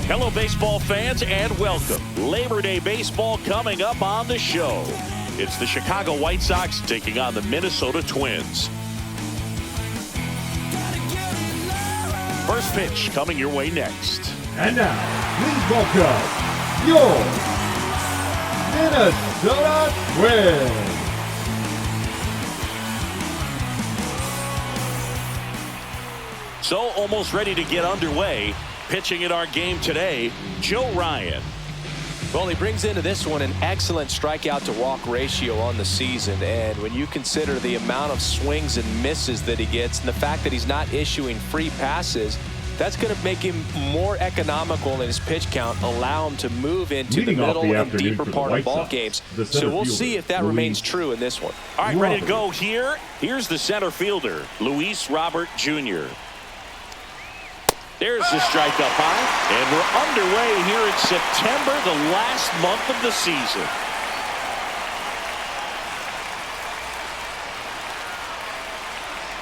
Hello, baseball fans, and welcome. Labor Day baseball coming up on the show. It's the Chicago White Sox taking on the Minnesota Twins. First pitch coming your way next. And now, please welcome your Minnesota Twins. So almost ready to get underway. Pitching in our game today, Joe Ryan. Well, he brings into this one an excellent strikeout to walk ratio on the season. And when you consider the amount of swings and misses that he gets and the fact that he's not issuing free passes, that's going to make him more economical in his pitch count, allow him to move into the middle and deeper part of ball games. So we'll see if that remains true in this one. All right, ready to go here. Here's the center fielder, Luis Robert Jr. There's the strike up high, and we're underway here in September, the last month of the season.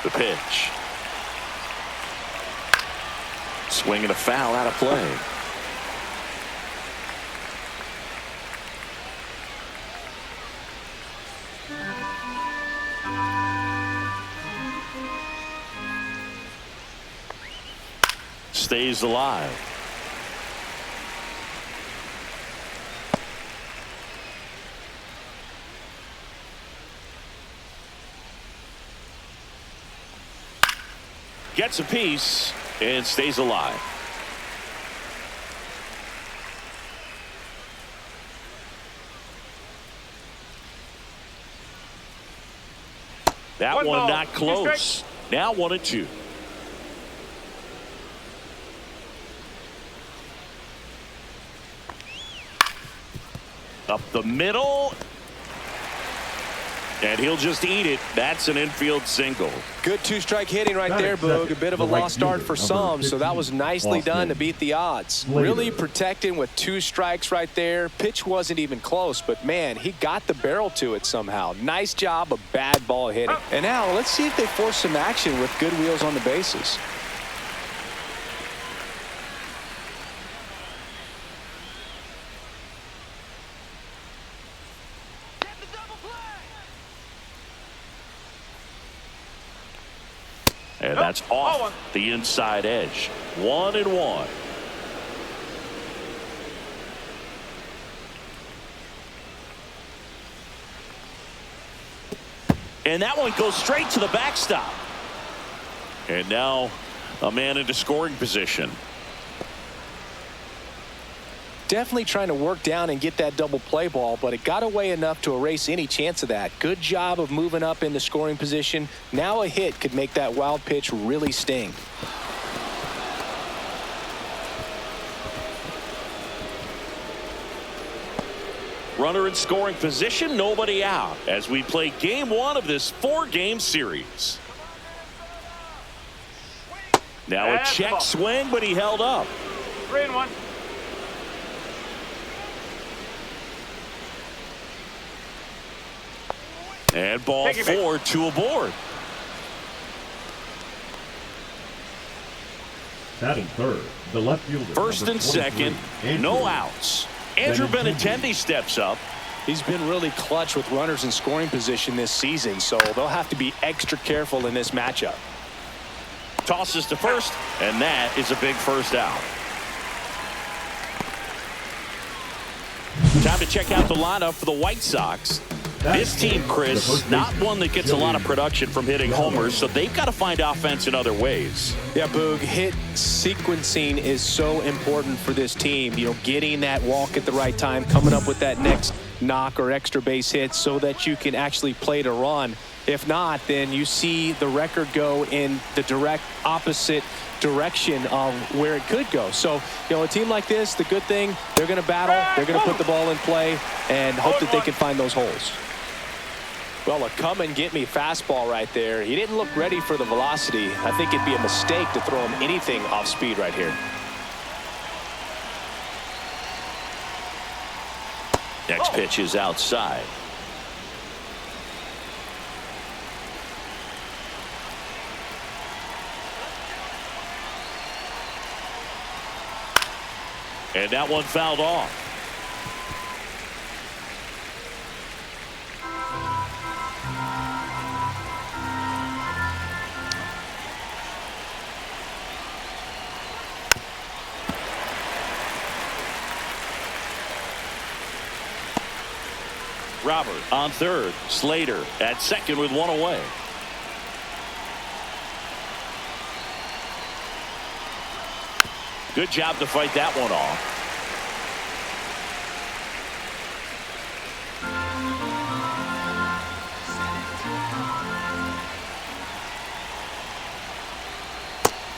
The pitch. Swing and a foul out of play. Stays alive. Gets a piece and stays alive. That one not close. Now 1-2. Up the middle. And he'll just eat it. That's an infield single. Good two-strike hitting right there, Boog. A bit of a lost start for some, so that was nicely done to beat the odds. Really protecting with 2 strikes right there. Pitch wasn't even close, but man, he got the barrel to it somehow. Nice job of bad ball hitting. And now let's see if they force some action with good wheels on the bases. And that's off the inside edge. 1-1. And that one goes straight to the backstop. And now a man into scoring position. Definitely trying to work down and get that double play ball, but it got away enough to erase any chance of that. Good job of moving up into scoring position. Now a hit could make that wild pitch really sting. Runner in scoring position, nobody out as we play game 1 of this 4-game series. Now a check swing, but he held up. 3-1. And ball 4, 2 aboard. Batting third, the left fielder. First and second, no outs. Andrew Benintendi steps up. He's been really clutch with runners in scoring position this season, so they'll have to be extra careful in this matchup. Tosses to first, and that is a big first out. Time to check out the lineup for the White Sox. This team, Chris, not one that gets a lot of production from hitting homers, so they've got to find offense in other ways. Yeah, Boog, hit sequencing is so important for this team. You know, getting that walk at the right time, coming up with that next knock or extra base hit so that you can actually play to run. If not, then you see the record go in the direct opposite direction of where it could go. So, you know, a team like this, the good thing, they're going to battle, they're going to put the ball in play, and hope that they can find those holes. Well, a come-and-get-me fastball right there. He didn't look ready for the velocity. I think it'd be a mistake to throw him anything off speed right here. Next pitch is outside. And that one fouled off. Robert on third. Slater at second with one away. Good job to fight that one off.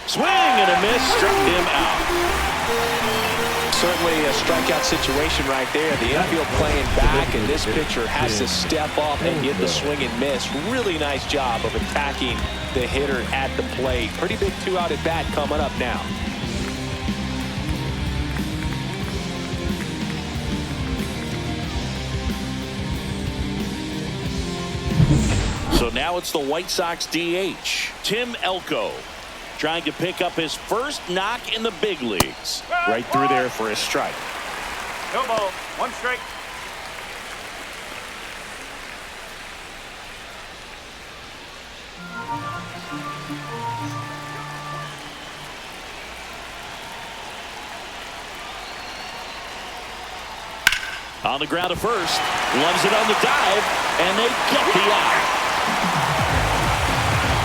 Swing and a miss, struck him out. Certainly a strikeout situation right there. The infield playing back, and this pitcher has to step up and get the swing and miss. Really nice job of attacking the hitter at the plate. Pretty big 2-out at bat coming up now. So now it's the White Sox DH, Tim Elko, trying to pick up his first knock in the big leagues. Right through there for a strike. No ball, one strike. On the ground to first, loves it on the dive, and they get the out.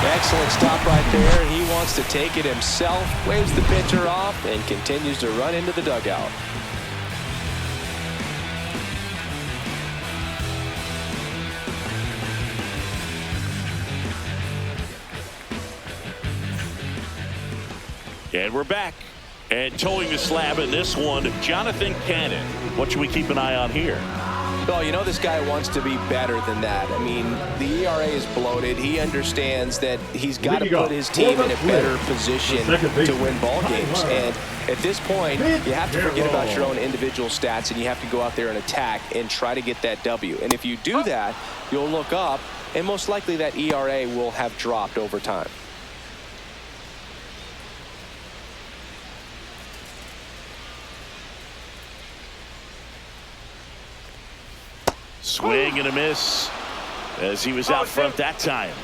Excellent stop right there. He wants to take it himself, waves the pitcher off, and continues to run into the dugout. And we're back. And towing the slab in this one, Jonathan Cannon. What should we keep an eye on here? Well, you know this guy wants to be better than that. I mean, the ERA is bloated. He understands that he's got to put his team in a better position to win ball games. And at this point, you have to forget about your own individual stats, and you have to go out there and attack and try to get that W. And if you do that, you'll look up, and most likely that ERA will have dropped over time. Swing and a miss as he was out front that time.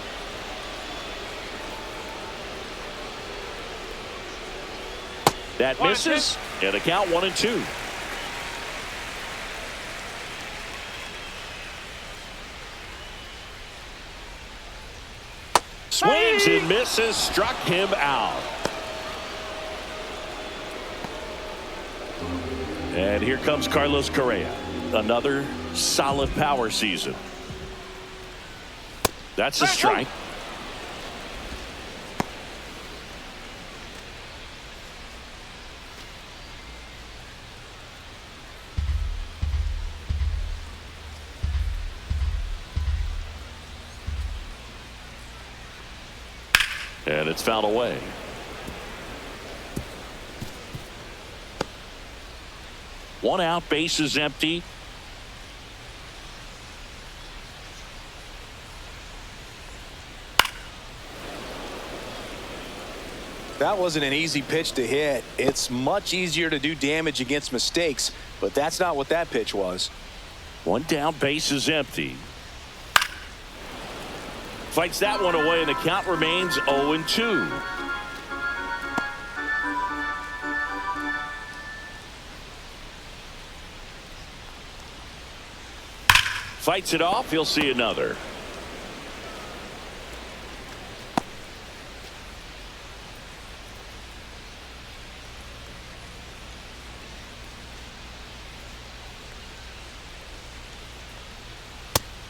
That misses, and a count 1-2. Swings and misses, struck him out. And here comes Carlos Correa. Another solid power season. That's a strike. And it's fouled away. One out, base is empty. That wasn't an easy pitch to hit. It's much easier to do damage against mistakes, but that's not what that pitch was. One down, base is empty. Fights that one away, and the count remains 0-2. Fights it off, he'll see another.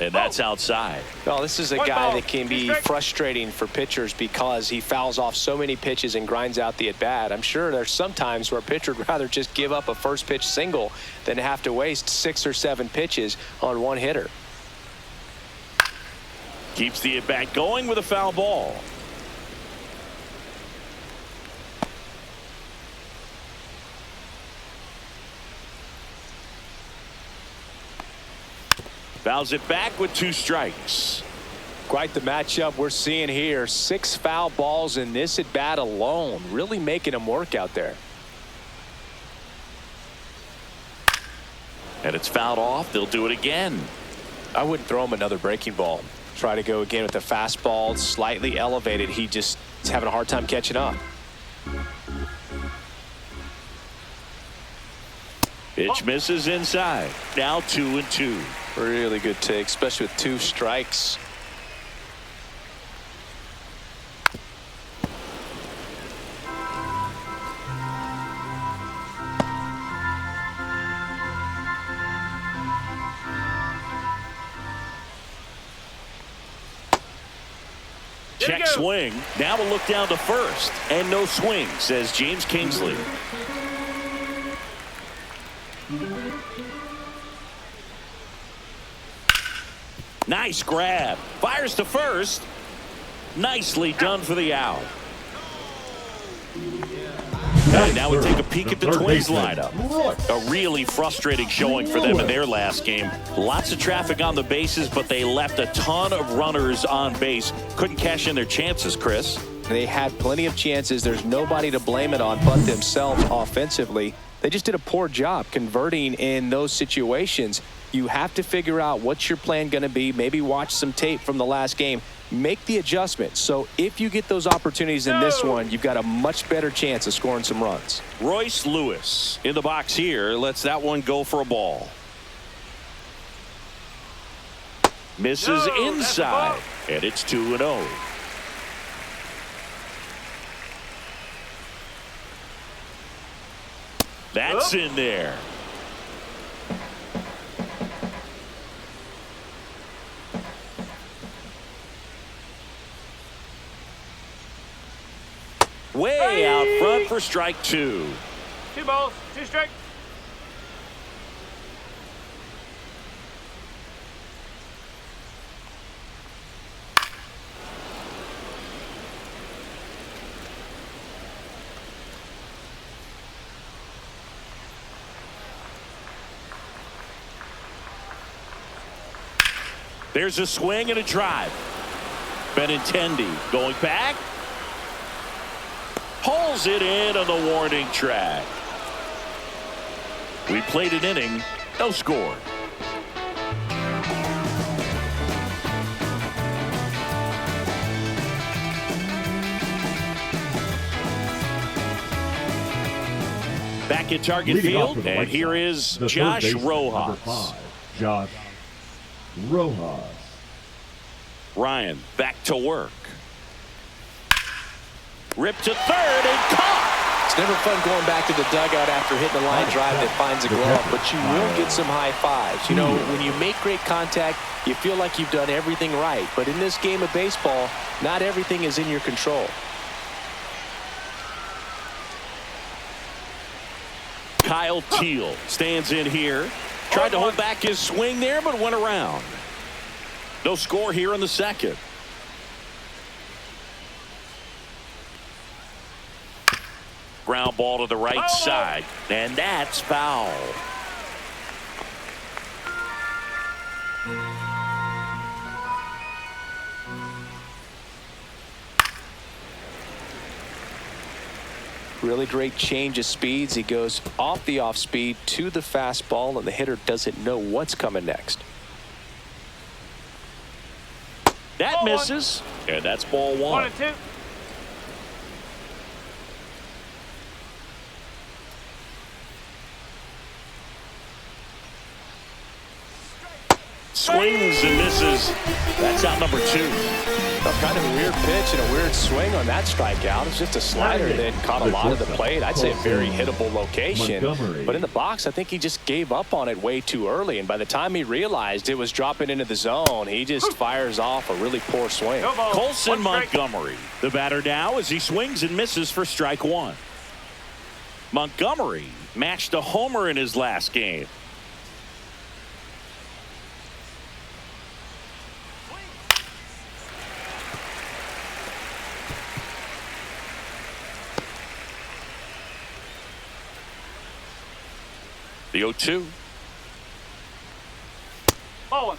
And that's outside. Well, this is a guy that can be frustrating for pitchers because he fouls off so many pitches and grinds out the at-bat. I'm sure there's some times where a pitcher would rather just give up a first pitch single than have to waste 6 or 7 pitches on one hitter. Keeps the at-bat going with a foul ball. Fouls it back with 2 strikes. Quite the matchup we're seeing here. 6 foul balls in this at bat alone, really making him work out there. And it's fouled off. They'll do it again. I wouldn't throw him another breaking ball. Try to go again with the fastball, slightly elevated. He just is having a hard time catching up. Pitch misses inside. Now 2-2. Really good take, especially with 2 strikes. Check swing. Now we'll look down to first. And no swing, says James Kingsley. Nice grab. Fires to first. Nicely done for the out. And now we take a peek at the Twins lineup. A really frustrating showing for them in their last game. Lots of traffic on the bases, but they left a ton of runners on base. Couldn't cash in their chances, Chris. They had plenty of chances. There's nobody to blame it on but themselves offensively. They just did a poor job converting in those situations. You have to figure out what's your plan going to be. Maybe watch some tape from the last game. Make the adjustment. So if you get those opportunities in this one, you've got a much better chance of scoring some runs. Royce Lewis in the box here lets that one go for a ball. Misses inside, and it's 2-0. That's in there. Way out front for strike 2. 2 balls, 2 strikes. There's a swing and a drive. Benintendi going back. Pulls it in on the warning track. We played an inning, no score. Back at target field, and here is Josh Rojas. Josh Rojas. Ryan back to work. Ripped to third and caught. It's never fun going back to the dugout after hitting a line drive that finds a glove, but you will get some high fives. You know, when you make great contact, you feel like you've done everything right. But in this game of baseball, not everything is in your control. Kyle Teal stands in here. Tried to hold back his swing there, but went around. No score here in the second. Ground ball to the right side, and that's foul. Really great change of speeds. He goes off the off speed to the fastball, and the hitter doesn't know what's coming next. That misses, and that's ball 1. 1-2. Swings and misses. That's out number 2. Kind of a weird pitch and a weird swing on that strikeout. It's just a slider that caught a lot of the plate. I'd say a very hittable location. But in the box, I think he just gave up on it way too early. And by the time he realized it was dropping into the zone, he just fires off a really poor swing. Colson Montgomery, the batter now as he swings and misses for strike 1. Montgomery matched a homer in his last game. The 0-2. Ball 1.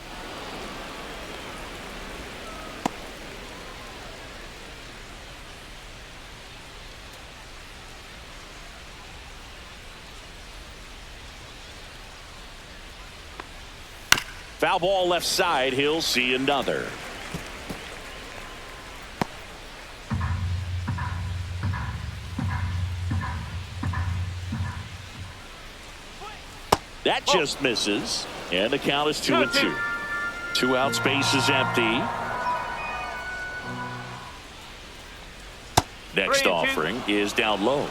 Foul ball left side. He'll see another. That just misses. And the count is 2-2. 2 outs, base is empty. Next offering is down low.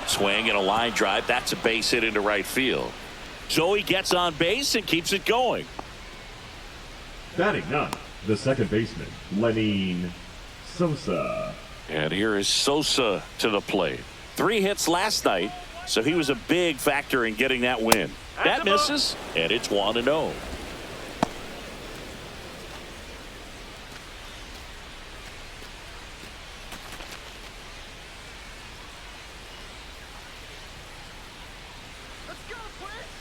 Swing and a line drive. That's a base hit into right field. So he gets on base and keeps it going. Batting ninth, the second baseman, Lenny Sosa. And here is Sosa to the plate. 3 hits last night, so he was a big factor in getting that win. That misses, and it's 1-0.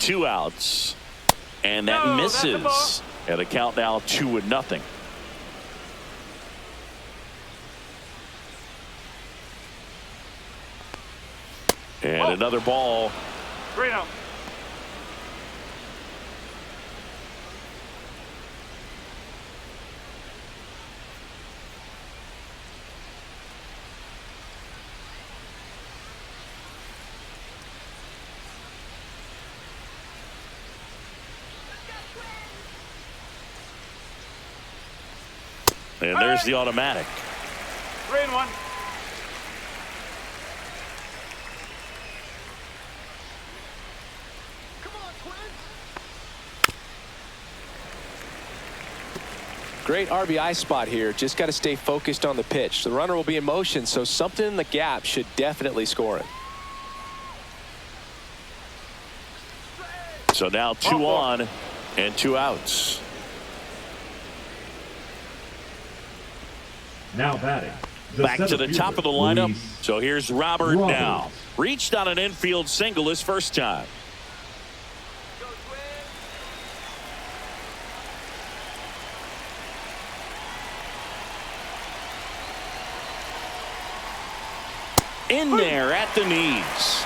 Two outs, and that misses. And a count now 2-0. And another ball. 3-0. And there's the automatic. 3-1. Great RBI spot here. Just got to stay focused on the pitch. The runner will be in motion, so something in the gap should definitely score it. So now 2 on and 2 outs. Now batting. Back to the top of the lineup. Luis So here's Robert Roberts. now. Reached on an infield single his first time. In there at the knees.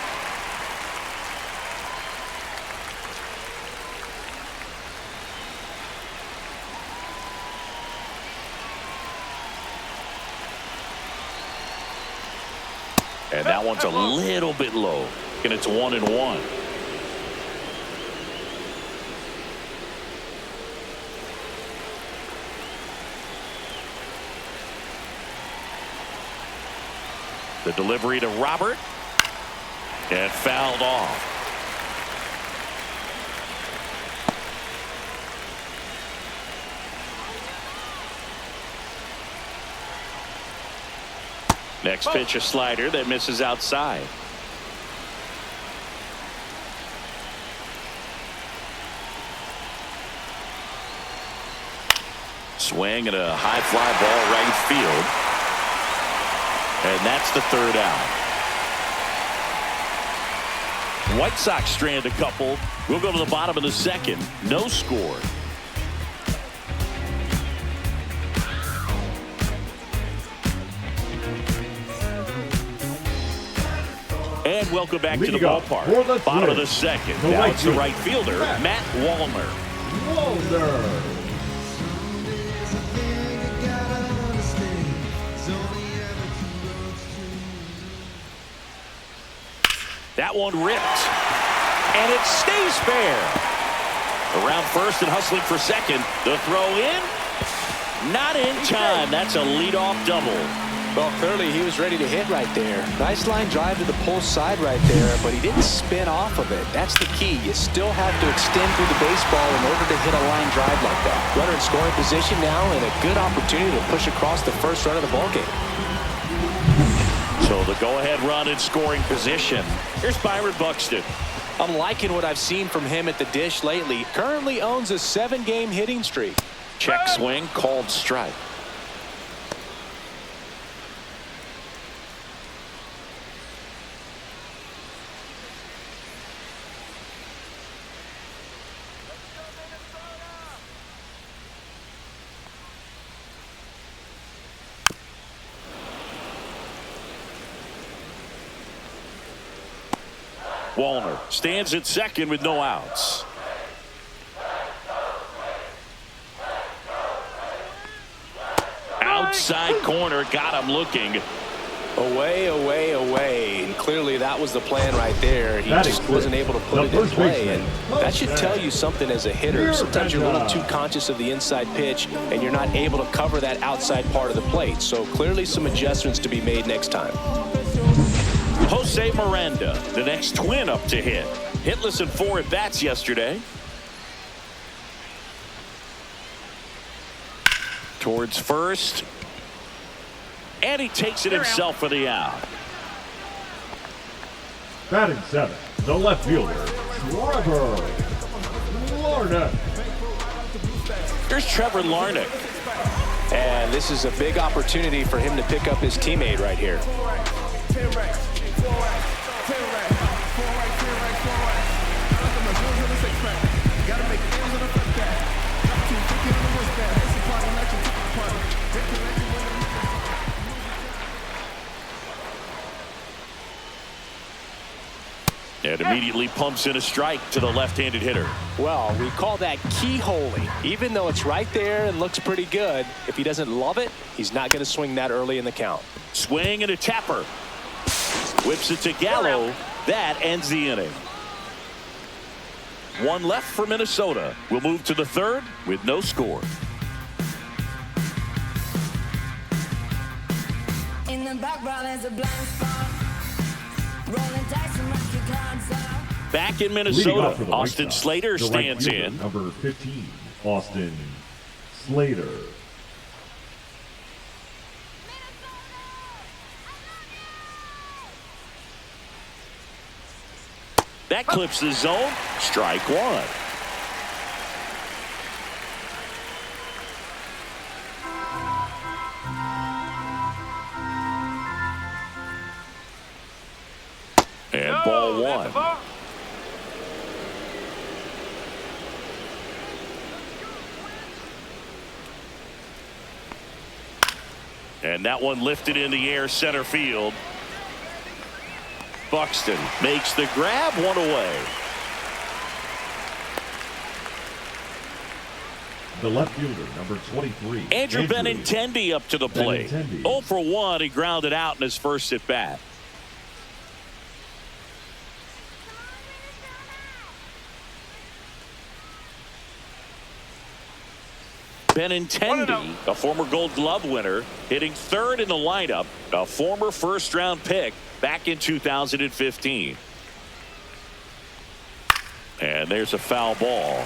And that one's a little bit low. And it's 1-1. The delivery to Robert. And fouled off. Next pitch, a slider that misses outside. Swing and a high fly ball right field. And that's the 3rd out. White Sox strand a couple. We'll go to the bottom of the 2nd. No score. And welcome back to the ballpark. Bottom of the 2nd. Now it's the right fielder, Matt Wallner. That one ripped. And it stays fair. Around first and hustling for second. The throw in. Not in time. That's a leadoff double. Well, clearly he was ready to hit right there. Nice line drive to the pull side right there, but he didn't spin off of it. That's the key. You still have to extend through the baseball in order to hit a line drive like that. Runner in scoring position now, and a good opportunity to push across the first run of the ballgame. So the go-ahead run in scoring position. Here's Byron Buxton. I'm liking what I've seen from him at the dish lately. Currently owns a 7-game hitting streak. Check swing, called strike. Wallner stands at second with no outs. Outside corner, got him looking. Away, away, away. And clearly that was the plan right there. He just wasn't able to put it in play. And that should tell you something as a hitter. Sometimes you're a little too conscious of the inside pitch, and you're not able to cover that outside part of the plate. So clearly some adjustments to be made next time. Jose Miranda, the next Twin up to hit. Hitless in 4 at-bats yesterday. Towards first. And he takes it himself for the out. Batting 7, the left fielder, Trevor Larnach. Here's Trevor Larnach. And this is a big opportunity for him to pick up his teammate right here. And immediately pumps in a strike to the left-handed hitter. Well, we call that keyholing. Even though it's right there and looks pretty good, if he doesn't love it, he's not going to swing that early in the count. Swing and a tapper. Whips it to Gallo. That ends the inning. 1 left for Minnesota. We'll move to the 3rd with no score. In the background is a blind spot. Rolling dice and mark your cards out. Back in Minnesota, Austin Slater stands in. Number 15, Austin Slater. That clips the zone. Strike 1. And ball 1. And that one lifted in the air center field. Buxton makes the grab, 1 away. The left fielder, number 23. Andrew Benintendi up to the plate. 0 for 1. He grounded out in his first at bat. Benintendi, a former Gold Glove winner, hitting 3rd in the lineup, a former first-round pick back in 2015. And there's a foul ball.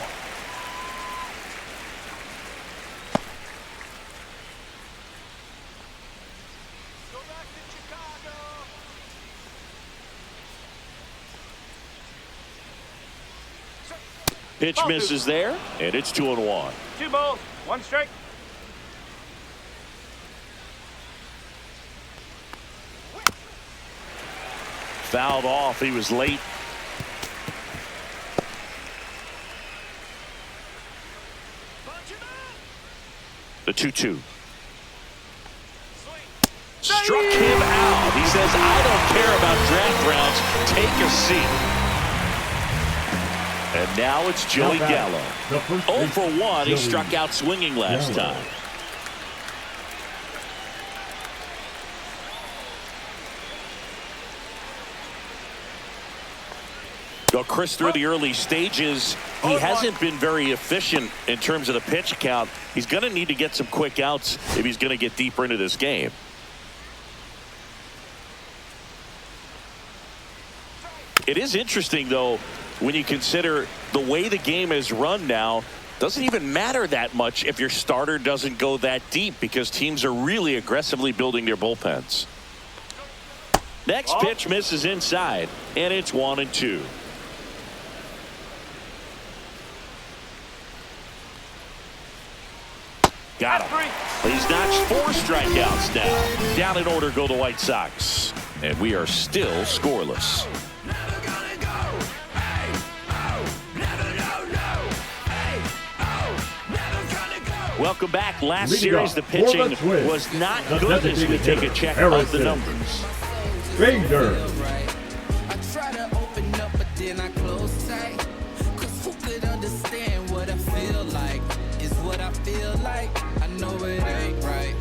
Pitch misses there, and it's 2-1. 2 balls, 1 strike. Fouled off. He was late. The 2-2. Struck him out. He says, I don't care about draft rounds. Take a seat. And now it's Joey Gallo. 0 for 1. He struck out swinging last time. Well, Chris, through the early stages, he hasn't been very efficient in terms of the pitch count. He's going to need to get some quick outs if he's going to get deeper into this game. It is interesting, though, when you consider the way the game is run now. Doesn't even matter that much if your starter doesn't go that deep, because teams are really aggressively building their bullpens. Next pitch misses inside, and it's 1-2. Got him. He's notched 4 strikeouts now. Down in order go the White Sox. And we are still scoreless. Welcome back. Last series, the pitching was not good as we take a check of the numbers. Bader. I try to open up, but understand what I feel like. Is what I feel like. I know it ain't right.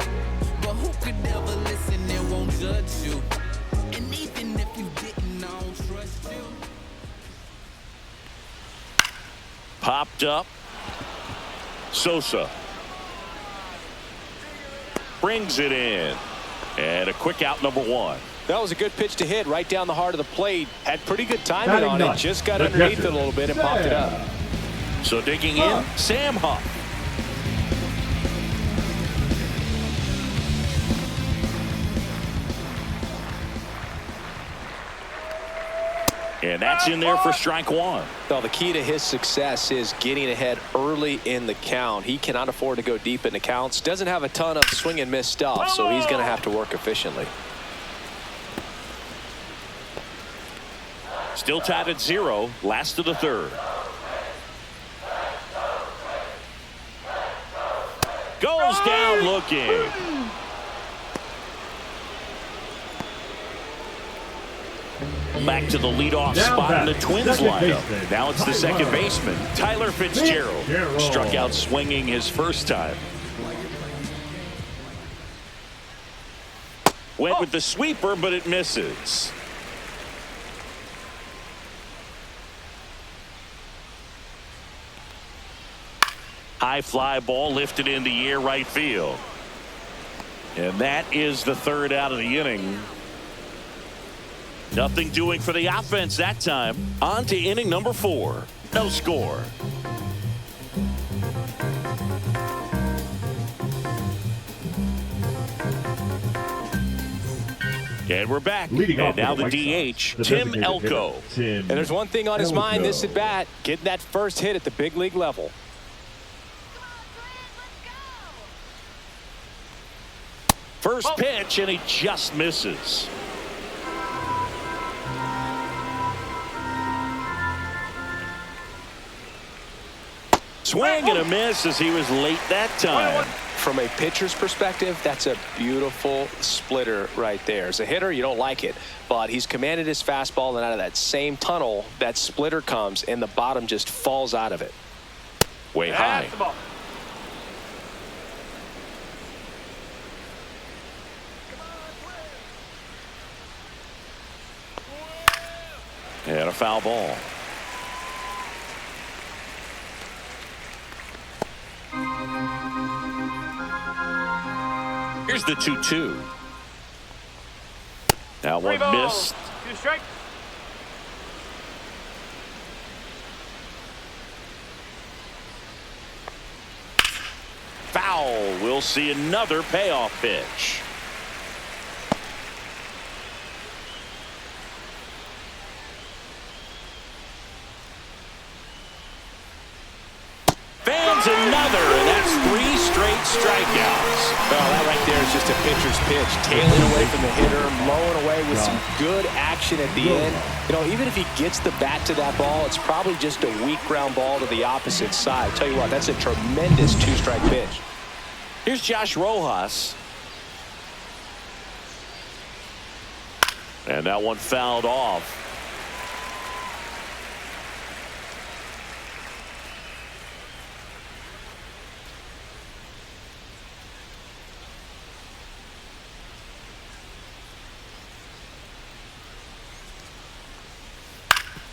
But who could ever listen and won't judge you? And even if you didn't, I don't trust you. Popped up. Sosa brings it in. And a quick out, number one. That was a good pitch to hit right down the heart of the plate. Had pretty good timing on it. Just got underneath it a little bit and popped it up. So digging in, Sam Huff. And that's in there for strike one. Well, the key to his success is getting ahead early in the count. He cannot afford to go deep in the counts. Doesn't have a ton of swing and miss stuff, so he's going to have to work efficiently. Still tied at 0, last of the third. Goes down looking. Back to the leadoff spot in the Twins lineup. Now it's the second baseman, Tyler Fitzgerald. Struck out swinging his first time. Went with the sweeper, but it misses. High fly ball lifted in the air right field. And that is the third out of the inning. Nothing doing for the offense that time. On to inning number 4. No score. And we're back. And now the DH, Tim Elko. And there's one thing on his mind this at bat, getting that first hit at the big league level. First pitch, and he just misses. Swing and a miss as he was late that time. From a pitcher's perspective, that's a beautiful splitter right there. As a hitter, you don't like it, but he's commanded his fastball, and out of that same tunnel, that splitter comes, and the bottom just falls out of it. Way high. And a foul ball. Here's the 2-2. Now one missed. 2 strikes. Foul. We'll see another payoff pitch. Fans another, and that's 3 straight strikeouts. Well, that right there is just a pitcher's pitch. Tailing away from the hitter, mowing away with some good action at the end. You know, even if he gets the bat to that ball, it's probably just a weak ground ball to the opposite side. Tell you what, that's a tremendous 2-strike pitch. Here's Josh Rojas. And that one fouled off.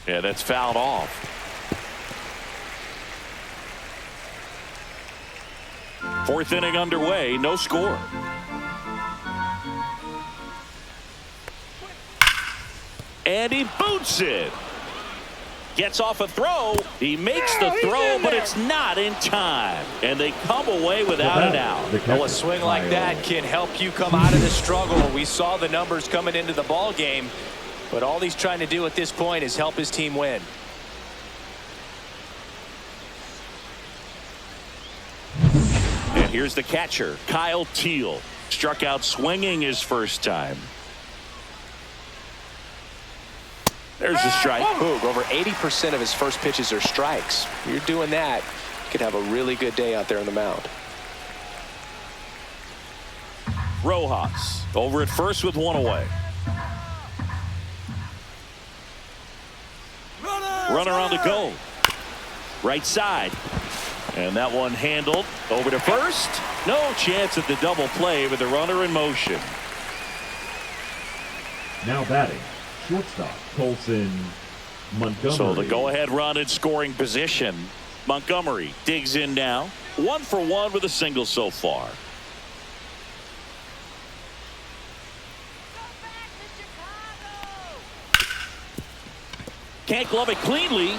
Yeah, that's fouled off. Fourth inning underway, no score. And he boots it. Gets off a throw. He makes the throw, but it's not in time. And they come away without an out. Well, a swing like that can help you come out of the struggle. We saw the numbers coming into the ball game, but all he's trying to do at this point is help his team win. And here's the catcher, Kyle Teal. Struck out swinging his first time. There's the strike. Boog, over 80% of his first pitches are strikes. You're doing that, you could have a really good day out there on the mound. Rojas over at first with one away. Runner on the go. Right side. And that one handled over to first. No chance at the double play with the runner in motion. Now batting, shortstop, Colson Montgomery. So the go-ahead run in scoring position. Montgomery digs in now. 1 for 1 with a single so far. Can't glove it cleanly.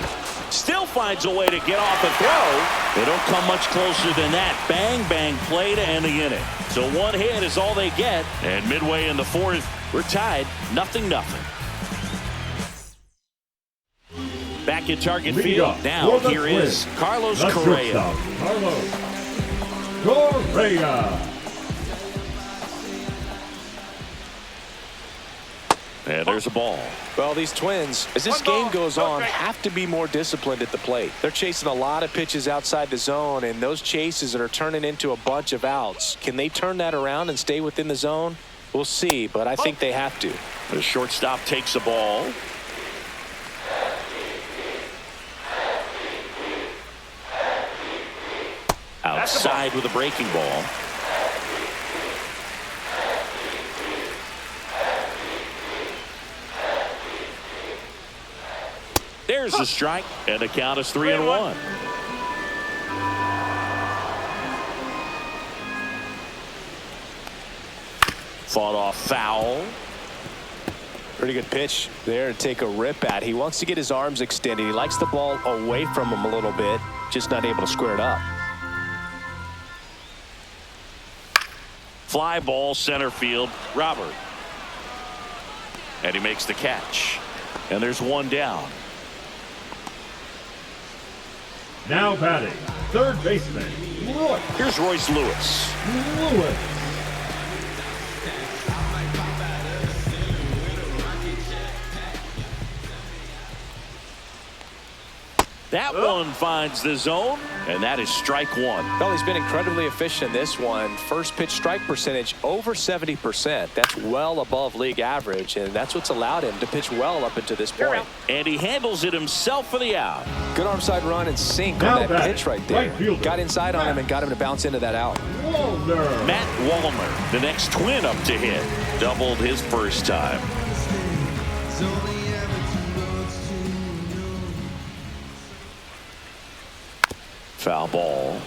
Still finds a way to get off and throw. They don't come much closer than that. Bang, bang play to end the inning. So one hit is all they get. And midway in the fourth, we're tied 0-0. Back in target Leading field. off Now for the here is Twins, Carlos the Correa. shortstop, Carlos Correa. And there's a ball. Well, these Twins, as this game goes on, have to be more disciplined at the plate. They're chasing a lot of pitches outside the zone, and those chases are turning into a bunch of outs. Can they turn that around and stay within the zone? We'll see, but I think they have to. The shortstop takes the ball. Outside with a breaking ball. There's the strike, and the count is 3-1. Fought off foul. Pretty good pitch there to take a rip at. He wants to get his arms extended. He likes the ball away from him a little bit, just not able to square it up. Fly ball center field, Robert. And he makes the catch. And there's one down. Now batting, third baseman, Royce. Here's Royce Lewis. Lewis. That one finds the zone, and that is strike one. Well, he's been incredibly efficient in this one. First pitch strike percentage over 70%. That's well above league average, and that's what's allowed him to pitch well up into this point. And he handles it himself for the out. Good arm side run and sink Now on that pitch right there. right fielder, Got inside on him and got him to bounce into that out. Walner. Matt Wallmer, the next Twin up to hit. Doubled his first time. Foul ball.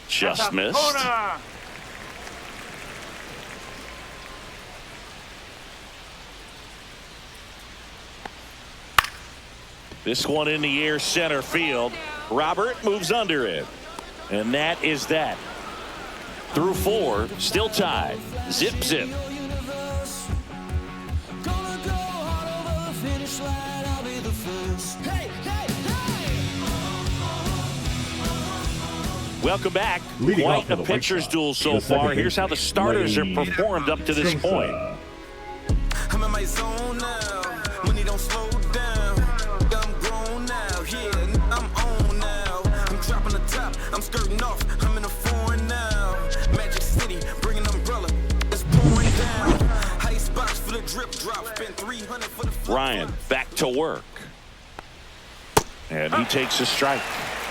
Just missed. Corner. This one in the air center field. Robert moves under it. And that is that. Through 4, still tied. Zip, zip. Welcome back. Leading off Quite for a the White pitcher's Sox, duel so the second far. Here's how the starters are baseman, performed up to this Sosa. point. I'm in my zone now. Money don't slow down. I'm grown now. Yeah, I'm on now. I'm dropping the top. I'm skirting off. I'm in a foreign now. Magic City, bring an umbrella. It's pouring down. Ice box for the drip drop. Spent 300 for the Ryan back to work. And he takes a strike.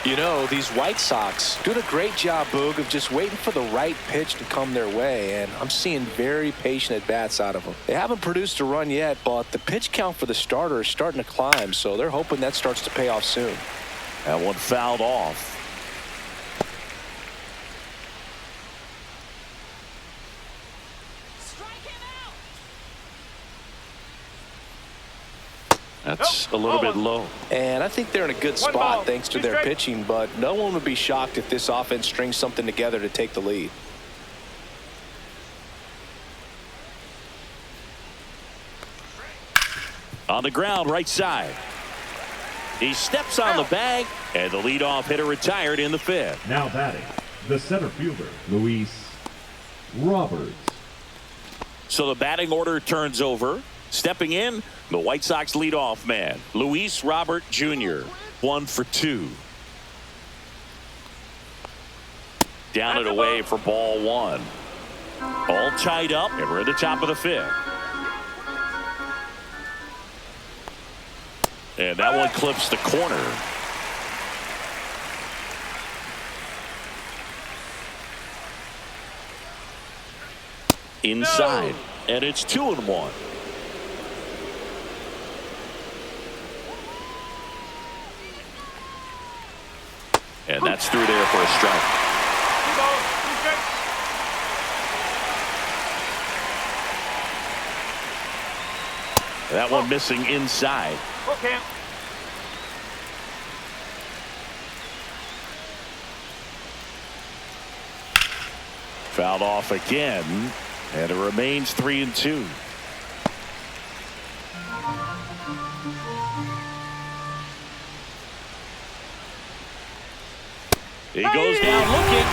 You know, these White Sox doing a great job, Boog, of just waiting for the right pitch to come their way, and I'm seeing very patient at-bats out of them. They haven't produced a run yet, but the pitch count for the starter is starting to climb, so they're hoping that starts to pay off soon. That one fouled off. That's a little bit low. And I think they're in a good One spot ball, thanks to two their strikes. pitching, but no one would be shocked if this offense strings something together to take the lead. On the ground, right side. He steps on the bag, and the leadoff hitter retired in the 5th. Now batting, the center fielder, Luis Roberts. So the batting order turns over. Stepping in, the White Sox leadoff man, Luis Robert Jr., 1 for 2. Down and away for ball one. All tied up, and we're at the top of the fifth. And that one clips the corner. Inside, and it's 2-1. And that's through there for a strike. That one missing inside. Okay. Fouled off again, and it remains 3-2. He goes down looking.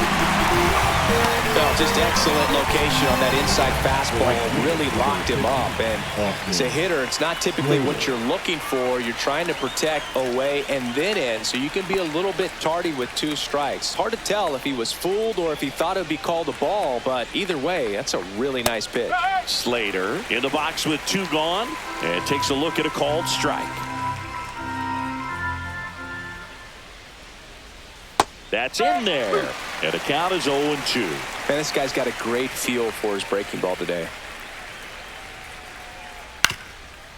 No, just excellent location on that inside fastball. Really locked him up. And as a hitter, it's not typically what you're looking for. You're trying to protect away and then in, so you can be a little bit tardy with 2 strikes. Hard to tell if he was fooled or if he thought it would be called a ball, but either way, that's a really nice pitch. Slater in the box with 2 gone, and takes a look at a called strike. That's in there, and the count is 0-2. Man, this guy's got a great feel for his breaking ball today.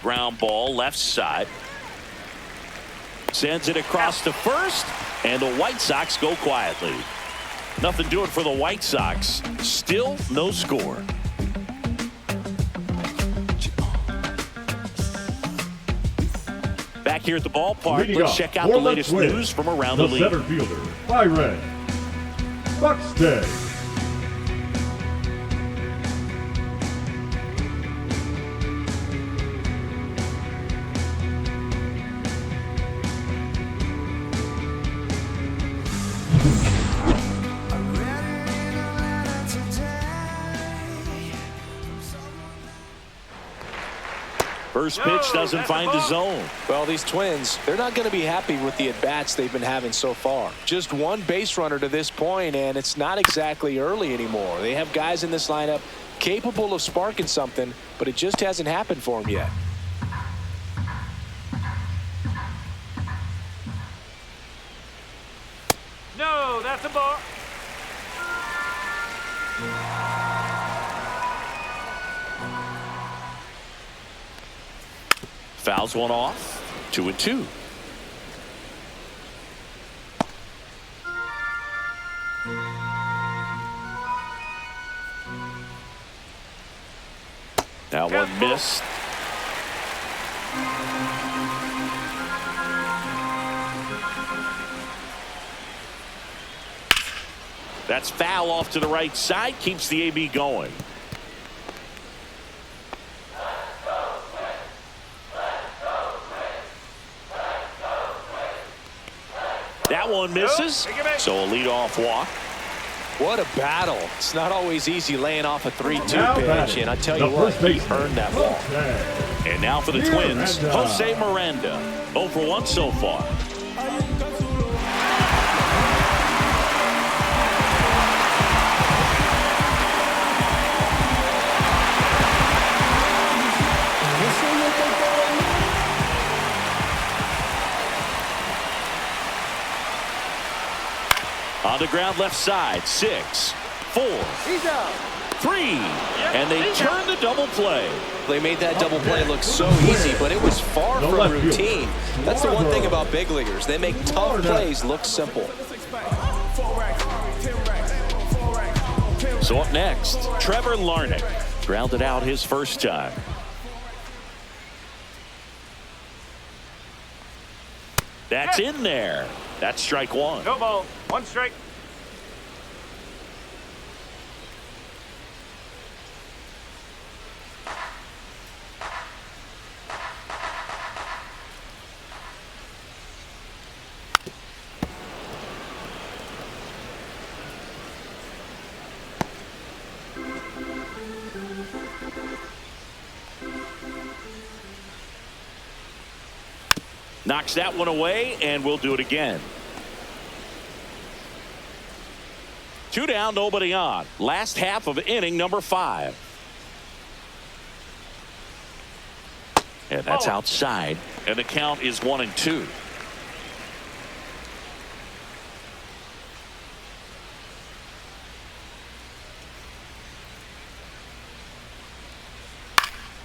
Ground ball left side. Sends it across to first, and the White Sox go quietly. Nothing doing for the White Sox. Still no score. Back here at the ballpark, let's check out the latest news from around the league. Center fielder, Pirates, Buxton. First pitch doesn't find the zone. Well, these Twins, they're not going to be happy with the at-bats they've been having so far. Just 1 base runner to this point, and it's not exactly early anymore. They have guys in this lineup capable of sparking something, but it just hasn't happened for them yet. No, that's a ball. Fouls one off. 2-2. That one missed. That's foul off to the right side. Keeps the AB going. That one misses, so a leadoff walk. What a battle. It's not always easy laying off a 3-2 pitch, and I tell you what, he earned that walk. And now for the Twins, Jose Miranda. 0 for 1 so far. On the ground left side, 6, 4, 3, and they turn the double play. They made that double play look so easy, but it was far from routine. That's the one thing about big leaguers. They make tough plays look simple. So up next, Trevor Larnach grounded out his first time. That's in there. That's strike 1. No ball. 1 strike. Knocks that one away, and we'll do it again. 2 down, nobody on. Last half of inning number 5. And that's outside. And the count is 1-2.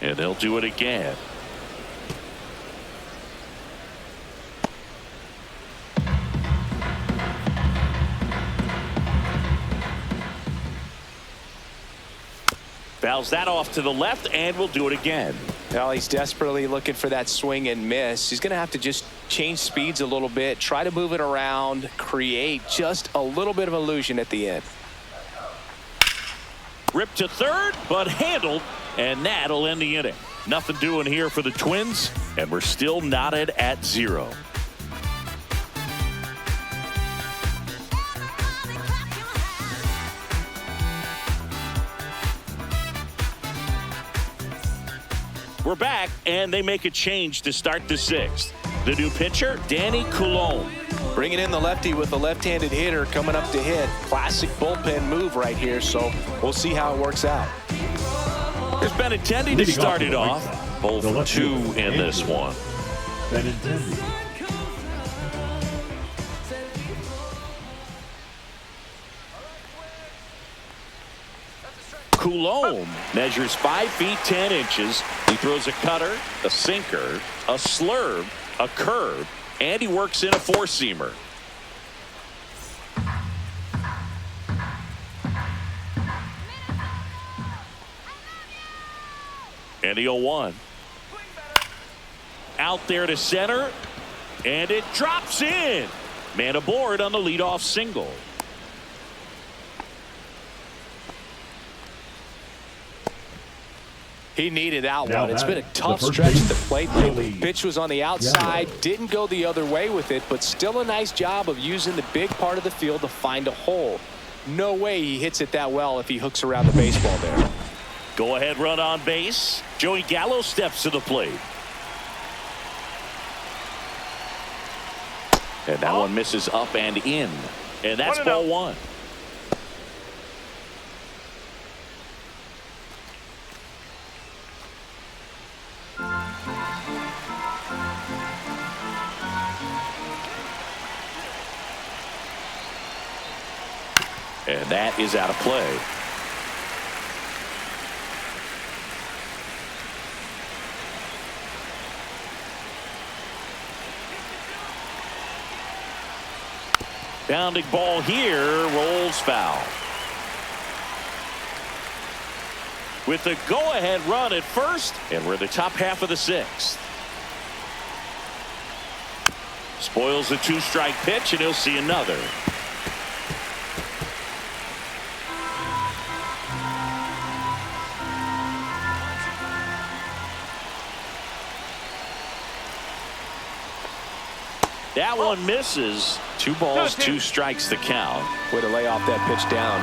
And they'll do it again. Fouls that off to the left, and we'll do it again. Well, he's desperately looking for that swing and miss. He's going to have to just change speeds a little bit, try to move it around, create just a little bit of illusion at the end. Ripped to third, but handled, and that'll end the inning. Nothing doing here for the Twins, and we're still knotted at 0. We're back, and they make a change to start the 6th. The new pitcher, Danny Coulombe. Bringing in the lefty with a left-handed hitter coming up to hit. Classic bullpen move right here, so we'll see how it works out. There's Benintendi to start it off. 0 for 2 in this one. Benintendi. Coulombe measures 5 feet 10 inches. He throws a cutter, a sinker, a slurve, a curve, and he works in a 4-seamer. And the 0-1. Out there to center, and it drops in. Man aboard on the leadoff single. He needed out Now one. It's been a tough the stretch first at the plate. Elly. Pitch was on the outside, didn't go the other way with it, but still a nice job of using the big part of the field to find a hole. No way he hits it that well if he hooks around the baseball there. Go ahead run on base. Joey Gallo steps to the plate. And that one misses up and in. And that's ball 1. And that is out of play. Bounding ball here, rolls foul. With the go-ahead run at first, and we're in the top half of the 6th. Spoils the 2-strike pitch, and he'll see another. That one misses. 2 balls, 2 strikes the count. Way to lay off that pitch down.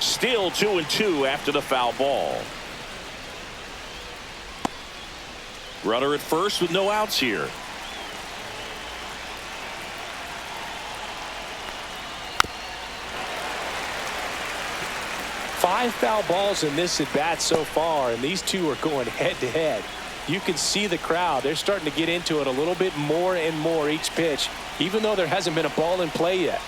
Still 2-2 after the foul ball. Runner at first with no outs here. Five foul balls in this at bat so far, and these two are going head to head. You can see the crowd. They're starting to get into it a little bit more and more each pitch, even though there hasn't been a ball in play yet.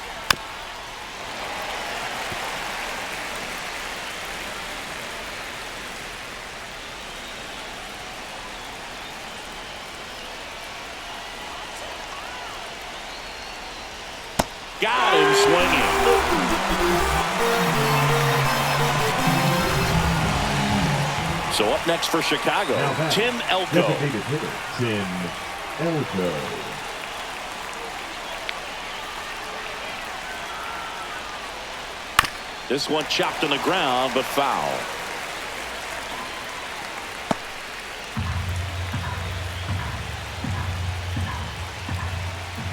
Got him swinging. So up next for Chicago, Tim Elko. Designated hitter, Tim Elko. This one chopped on the ground, but foul.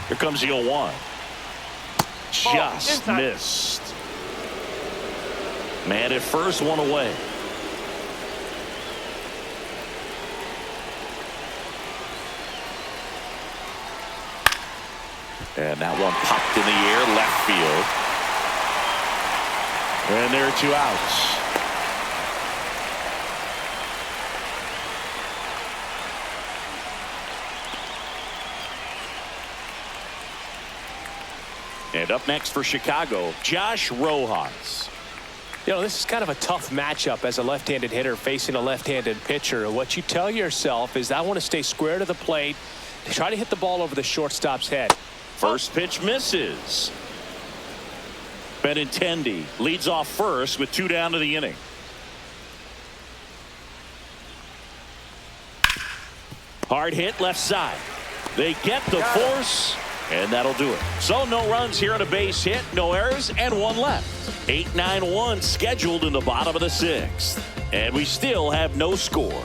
Here comes the 0-1. Just missed. Man at first, one away. And that one popped in the air, left field. And there are 2 outs. And up next for Chicago, Josh Rojas. You know, this is kind of a tough matchup as a left-handed hitter facing a left-handed pitcher. What you tell yourself is, I want to stay square to the plate, try to hit the ball over the shortstop's head. First pitch misses. Benintendi leads off first with 2 down to the inning. Hard hit left side. They get the force, and that'll do it. So no runs here on a base hit, no errors, and 1 left. 8-9-1 scheduled in the bottom of the 6th. And we still have no score.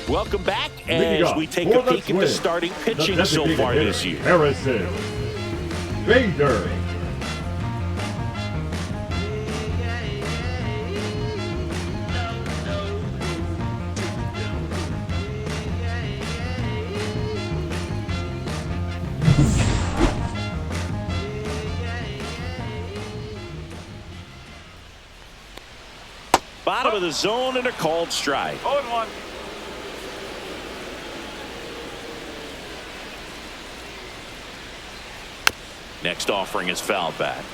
Welcome back as we take a peek at the starting pitching so far this year. Harrison Bader. Bottom of the zone and a called strike. 0-1. Next offering is foul back.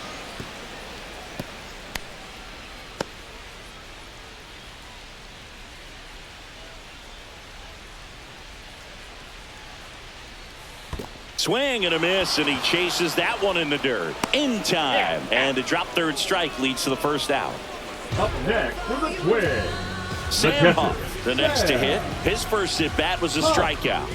Swing and a miss, and he chases that one in the dirt. In time. And a drop third strike leads to the first out. Up next for the Twins, Sam Huff, the next to hit. His first at bat was a strikeout.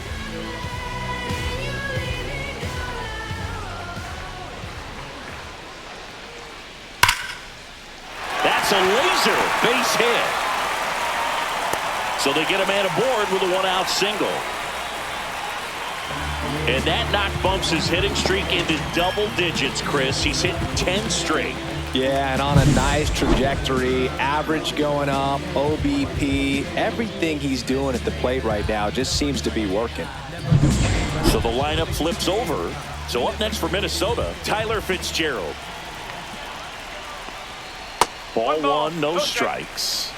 That's a laser base hit. So they get a man aboard with a 1-out single. And that knock bumps his hitting streak into double digits, Chris. He's hitting 10 straight. Yeah, and on a nice trajectory, average going up, OBP, everything he's doing at the plate right now just seems to be working. So the lineup flips over. So up next for Minnesota, Tyler Fitzgerald. Ball 1, no strikes.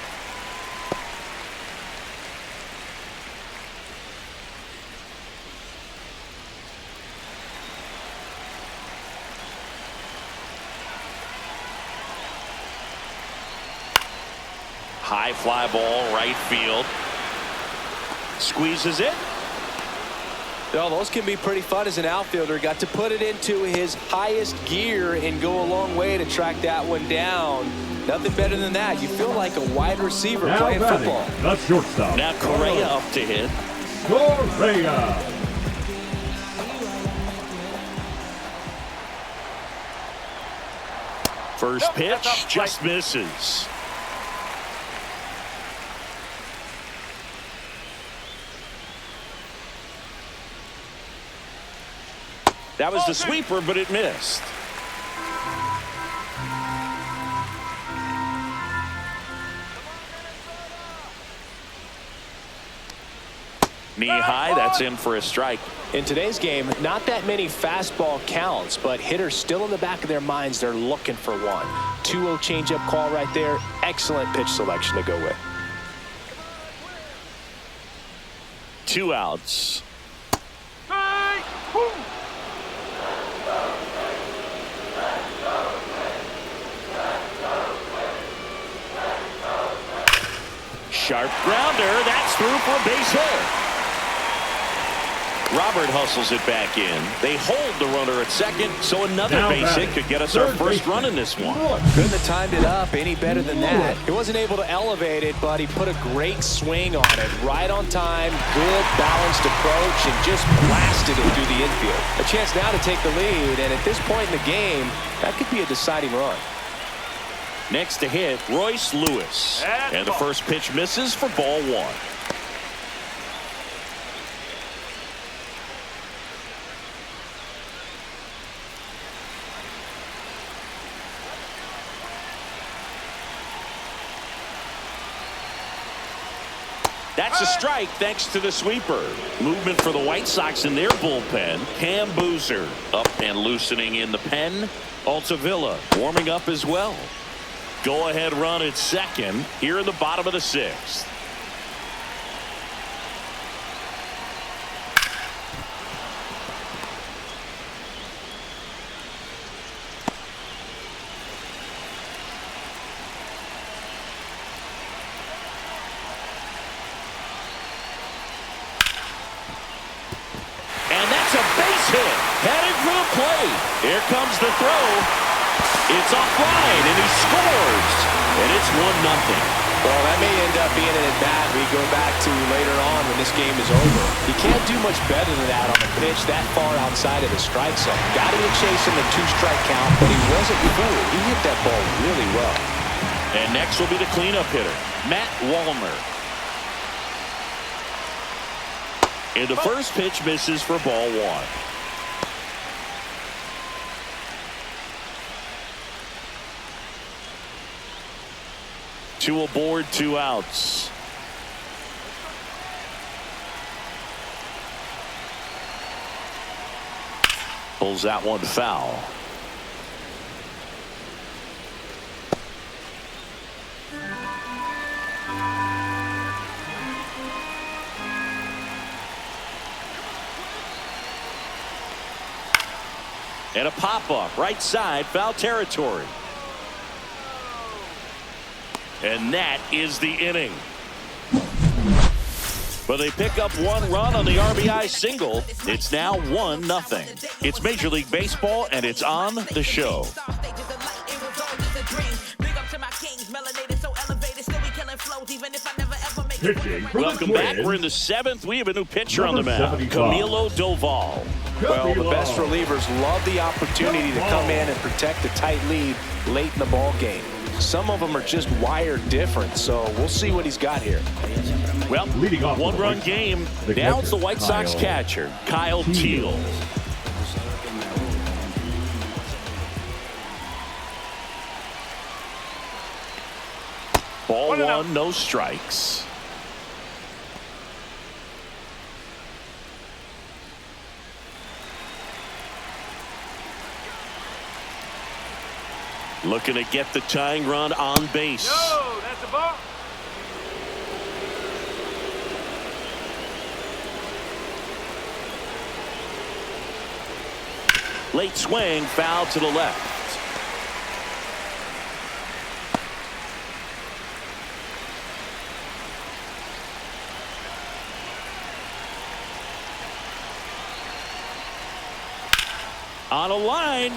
High fly ball, right field. Squeezes it. Well, those can be pretty fun as an outfielder. Got to put it into his highest gear and go a long way to track that one down. Nothing better than that. You feel like a wide receiver now playing batting, football. the shortstop. Now Correa up to hit. Correa. First pitch just misses. That was the sweeper, but it missed. Knee high, that's in for a strike. In today's game, not that many fastball counts, but hitters still in the back of their minds, they're looking for one. 2-0 changeup call right there. Excellent pitch selection to go with. 2 outs. Sharp grounder, that's through for a base hit. Robert hustles it back in. They hold the runner at second, so another base hit could get us our first run in this one. Couldn't have timed it up any better than that. He wasn't able to elevate it, but he put a great swing on it. Right on time, good balanced approach, and just blasted it through the infield. A chance now to take the lead, and at this point in the game, that could be a deciding run. Next to hit, Royce Lewis. And the first pitch misses for ball 1. That's a strike thanks to the sweeper. Movement for the White Sox in their bullpen. Cam Boozer up and loosening in the pen. Altavilla warming up as well. Go ahead run at second here in the bottom of the 6th. Headed for the plate. Here comes the throw. It's offline, and he scores. And it's 1-0. Well, that may end up being an at-bat we go back to later on when this game is over. You can't do much better than that on a pitch that far outside of the strike zone. Got him to chase him a 2-strike count, but he wasn't fooled. He hit that ball really well. And next will be the cleanup hitter, Matt Wallner. And the first pitch misses for ball 1. Two aboard, 2 outs. Pulls that one foul. And a pop-up right side, foul territory. And that is the inning. But they pick up 1 run on the RBI single. It's now 1-0. It's Major League Baseball, and it's on the show. Welcome back. We're in the 7th. We have a new pitcher on the mound, Camilo Doval. Well, the best relievers love the opportunity to come in and protect a tight lead late in the ball game. Some of them are just wired different, so we'll see what he's got here. Well, 1-run game. Now it's the White Sox catcher, Kyle Teal. Ball 1, no strikes. Looking to get the tying run on base. No, that's a ball. Late swing, foul to the left. On a line.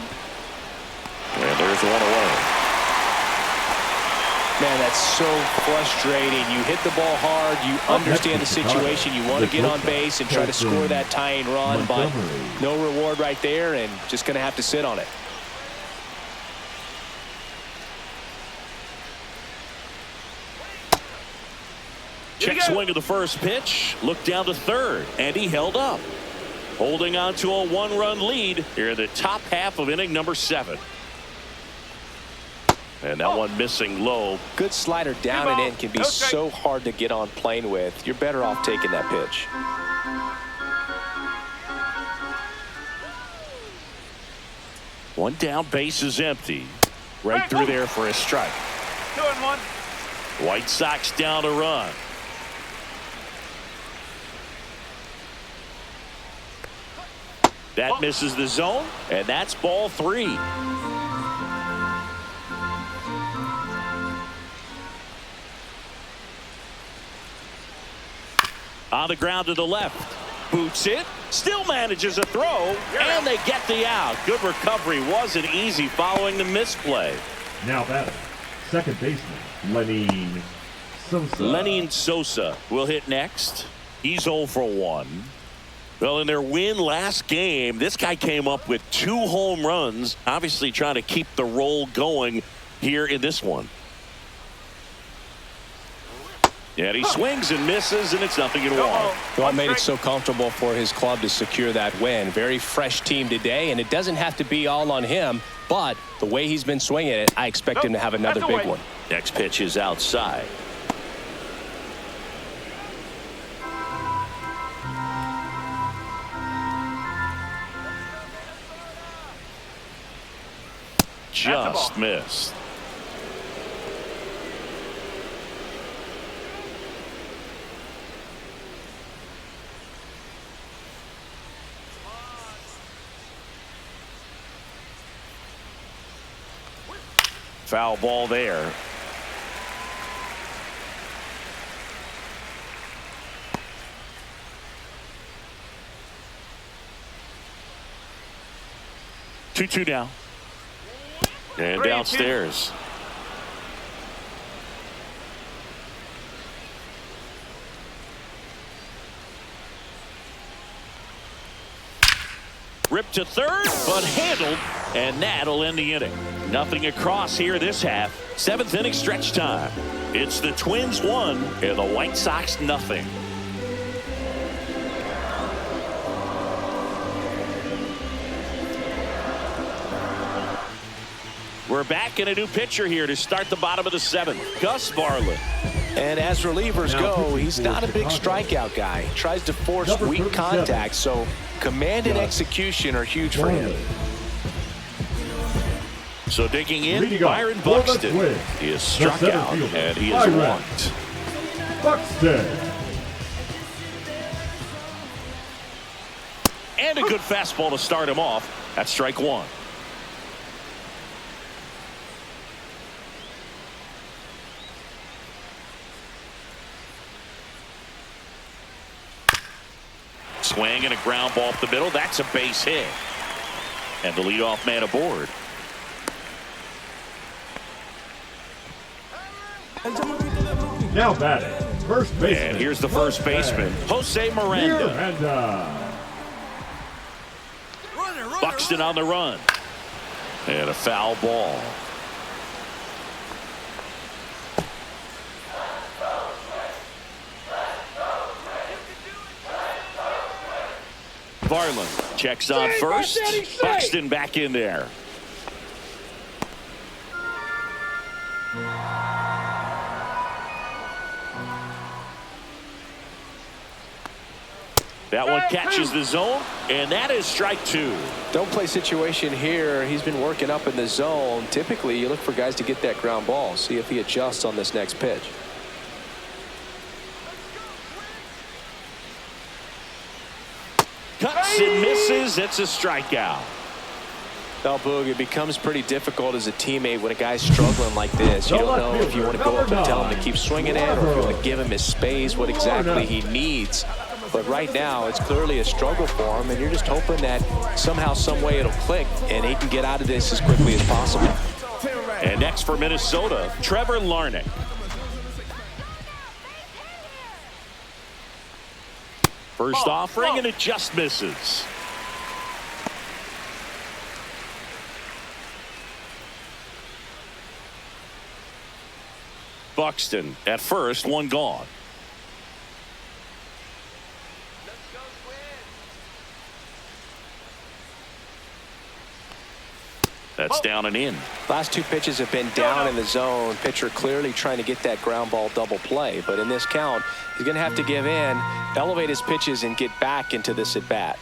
And there's 1 away. Man, that's so frustrating. You hit the ball hard. You understand the situation. You want to get on base and try to score that tying run, but no reward right there, and just going to have to sit on it. Check swing of the first pitch. Look down to third, and he held up. Holding on to a 1-run lead here in the top half of inning number 7. And that one missing low. Good slider down and in can be so hard to get on plane with. You're better off taking that pitch. One down, base is empty. Right through there for a strike. 2-1. White Sox down a run. That misses the zone, and that's ball 3. On the ground to the left. Boots it. Still manages a throw. And they get the out. Good recovery. Wasn't easy following the misplay. Now batting, second baseman, Lenny Sosa. Lenny Sosa will hit next. He's 0 for 1. Well, in their win last game, this guy came up with 2 home runs. Obviously trying to keep the roll going here in this one. Yeah, he swings and misses, and it's 0-1. Well, made it so comfortable for his club to secure that win. Very fresh team today, and it doesn't have to be all on him, but the way he's been swinging it, I expect him to have another big one. Next pitch is outside. Just missed. Foul ball there. Two now. And downstairs. Ripped to third, but handled, and that'll end the inning. Nothing across here this half. 7th inning stretch time. It's the Twins 1 and the White Sox nothing. We're back in a new pitcher here to start the bottom of the 7th. Gus Varlin. And as relievers go, he's not a big strikeout guy. He tries to force weak contact, so command and execution are huge for him. So digging in, Byron Buxton is struck out, and he is walked. Buxton. And a good fastball to start him off. That's strike one. Swing and a ground ball up the middle. That's a base hit. And the leadoff man aboard. Now batting, first baseman. And here's the first baseman, Jose Miranda. Buxton on the run. And a foul ball. Varlin checks on first. Buxton back in there. That one catches the zone, and that is strike two. Don't play situation here. He's been working up in the zone. Typically, you look for guys to get that ground ball. See if he adjusts on this next pitch. Cuts and misses. It's a strikeout. Now, Boog, it becomes pretty difficult as a teammate when a guy's struggling like this. You don't know if you want to go up and tell him to keep swinging it, or if you want to give him his space, what exactly he needs. But right now, it's clearly a struggle for him, and you're just hoping that somehow, some way it'll click, and he can get out of this as quickly as possible. And next for Minnesota, Trevor Larnach. First offering, and it just misses. Buxton at first, one gone. That's down and in. Last two pitches have been down in the zone. Pitcher clearly trying to get that ground ball double play. But in this count, he's going to have to give in, elevate his pitches, and get back into this at bat.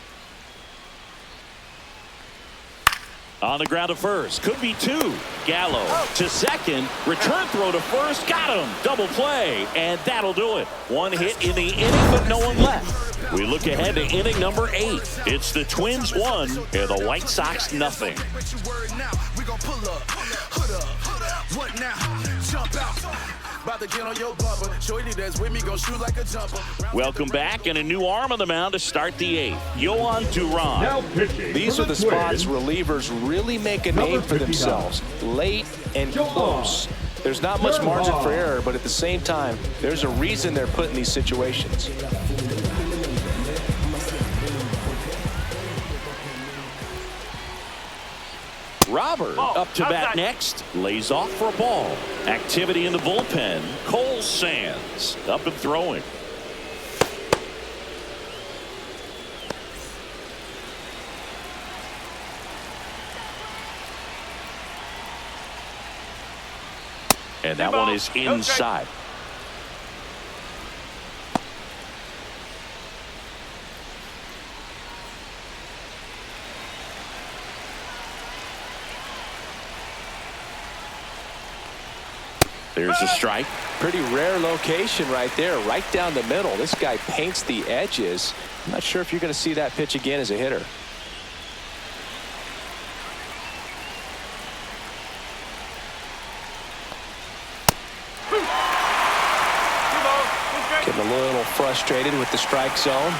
On the ground to first. Could be two. Gallo to second. Return throw to first. Got him. Double play. And that'll do it. One hit in the inning, but no one left. We look ahead to inning number 8. It's the Twins 1 and the White Sox nothing. Welcome back, and a new arm on the mound to start the 8th. Yohan Duran. These are the spots relievers really make a name for themselves. Late and close. There's not much margin for error, but at the same time, there's a reason they're put in these situations. Robert up to bat next. Lays off for a ball. Activity in the bullpen. Cole Sands up and throwing. And that one is inside. There's a strike. Pretty rare location right there, right down the middle. This guy paints the edges. I'm not sure if you're going to see that pitch again as a hitter. Getting a little frustrated with the strike zone.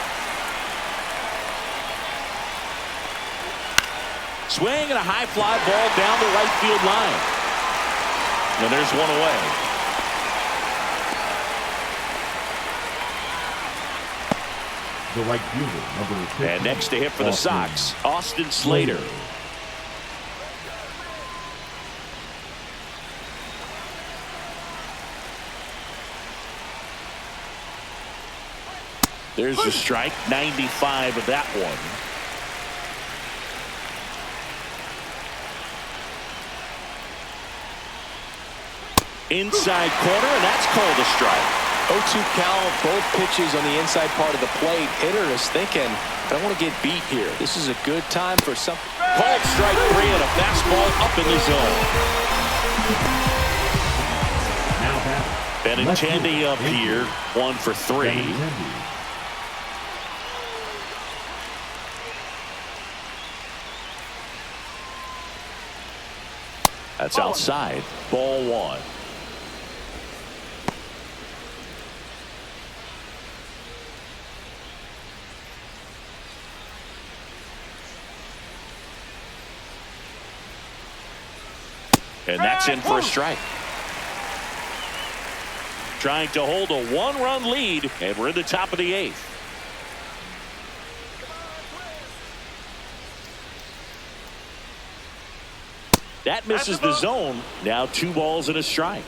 Swing and a high fly ball down the right field line. And there's one away. The right fielder, number 15. And next to hit for the Sox, Austin Slater. There's the strike, 95 of that one. Inside corner, and that's called a strike. 0-2 count, both pitches on the inside part of the plate. Hitter is thinking, I don't want to get beat here. This is a good time for some. Called strike 3 and a fastball up in the zone. Now batter. Benintendi up here, 1 for 3. Benintendi. That's outside. Ball 1. And that's in for a strike. Trying to hold a 1-run lead, and we're in the top of the 8th. That misses the zone. Now 2 balls and a strike.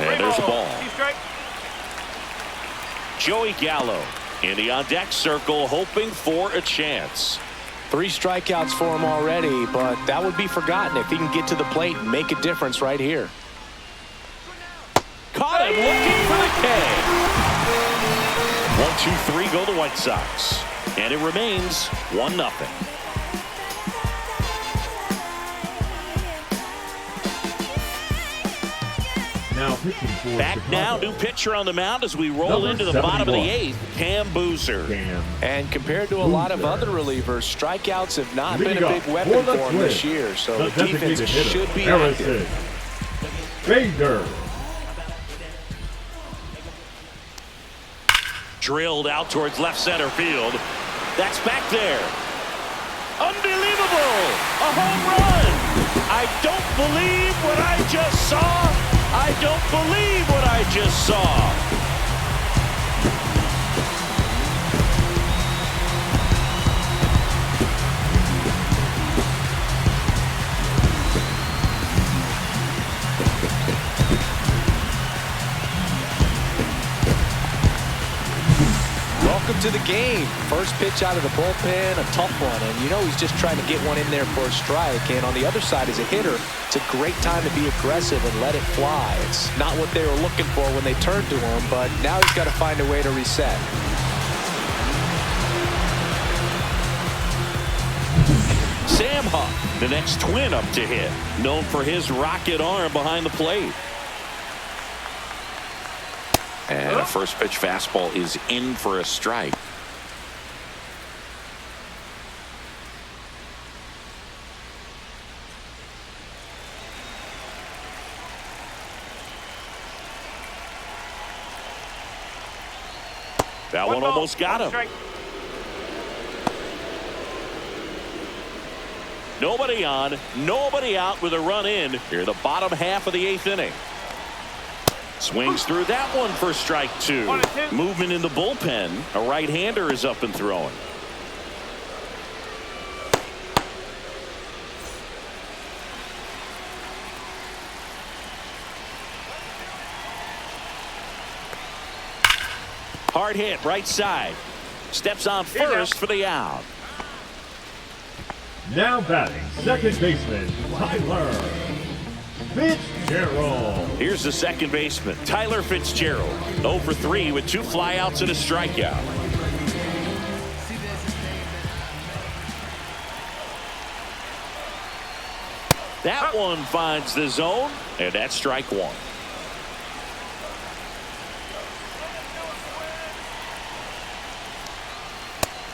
And there's a ball. Joey Gallo in the on-deck circle, hoping for a chance. 3 strikeouts for him already, but that would be forgotten if he can get to the plate and make a difference right here. Caught him looking for the K. 1, 2, 3 go the White Sox. And it remains 1-0. Now pitching for Back Chicago. now, new pitcher on the mound as we roll Number into the bottom of the 71. 8th, Cam Boozer. And compared to a lot of other relievers, strikeouts have not been a Leading big off weapon for for the him this Twins, year, so the the defense designated hitter, should be Harrison active. Bader. Drilled out towards left center field. That's back there. Unbelievable! A home run! I don't believe what I just saw. I don't believe what I just saw. Welcome to the game. First pitch out of the bullpen, a tough one, and you know he's just trying to get one in there for a strike. And on the other side, as a hitter, it's a great time to be aggressive and let it fly. It's not what they were looking for when they turned to him, but now he's got to find a way to reset. Sam Huff, the next Twin up to hit, known for his rocket arm behind the plate. And a first pitch fastball is in for a strike. That one almost got him. Nobody on, nobody out with a run in here, the bottom half of the 8th inning. Swings through that one for strike 2. Movement in the bullpen. A right-hander is up and throwing. Hard hit, right side. Steps on first for the out. Now batting, second baseman, Tyler Fitzgerald. Here's the second baseman, Tyler Fitzgerald. 0 for 3 with 2 flyouts and a strikeout. That one finds the zone, and that's strike 1.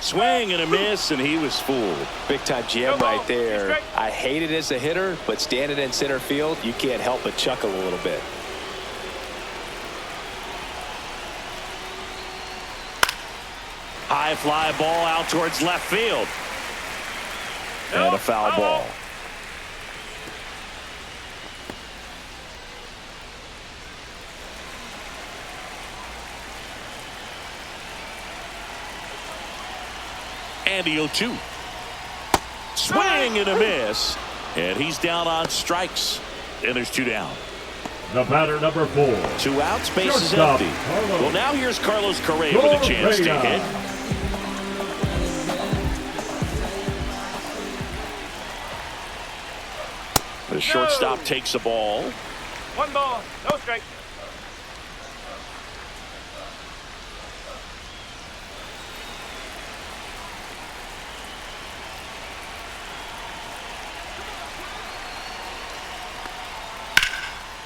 Swing and a miss, and he was fooled. Big time jam right there. I hate it as a hitter, but standing in center field, you can't help but chuckle a little bit. High fly ball out towards left field. And a foul ball. And the 0-2. Swing and a miss. And he's down on strikes. And there's 2 down. The batter, number 4. 2 outs, base is Shortstop, empty. Carlos. Well, now here's Carlos Correa with a chance to hit. The shortstop takes the ball. 1 ball, no strike.